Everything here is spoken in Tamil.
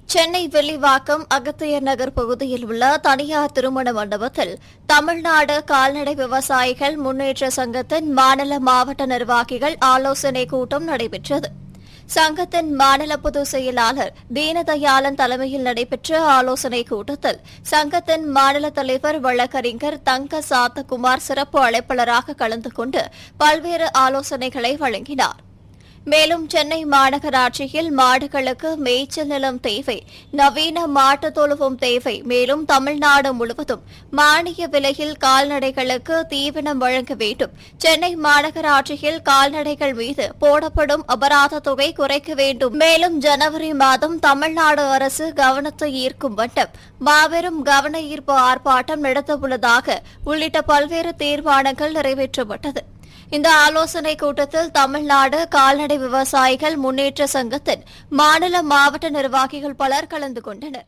சென்னை வில்லிவாக்கம் அகத்தியர் நகர் பகுதியில் உள்ள தனியார் திருமண மண்டபத்தில் தமிழ்நாடு கால்நடை விவசாயிகள் முன்னேற்ற சங்கத்தின் மாநில மாவட்ட நிர்வாகிகள் ஆலோசனைக் கூட்டம் நடைபெற்றது. சங்கத்தின் மாநில பொதுச் செயலாளர் தீனதயாளன் தலைமையில் நடைபெற்ற ஆலோசனைக் கூட்டத்தில் சங்கத்தின் மாநில தலைவர் வழக்கறிஞர் தங்க சாத்தகுமார் சிறப்பு அழைப்பாளராக கலந்து கொண்டு பல்வேறு ஆலோசனைகளை வழங்கினார். மேலும் சென்னை மாநகராட்சியில் மாடுகளுக்கு மேய்ச்சல் நிலம் தேவை, நவீன மாட்டுத் தொழுவம் தேவை. மேலும் தமிழ்நாடு முழுவதும் மானிய விலையில் கால்நடைகளுக்கு தீவனம் வழங்க வேண்டும். சென்னை மாநகராட்சியில் கால்நடைகள் மீது போடப்படும் அபராத தொகை குறைக்க வேண்டும். மேலும் ஜனவரி மாதம் தமிழ்நாடு அரசு கவனத்தை ஈர்க்கும் வண்ணம் மாபெரும் கவன ஈர்ப்பு ஆர்ப்பாட்டம் நடத்தவுள்ளதாக உள்ளிட்ட பல்வேறு தீர்மானங்கள் நிறைவேற்றப்பட்டது. இந்த ஆலோசனைக் கூட்டத்தில் தமிழ்நாடு கால்நடை விவசாயிகள் முன்னேற்ற சங்கத்தின் மாநில மாவட்ட நிர்வாகிகள் பலர் கலந்து கொண்டனர்.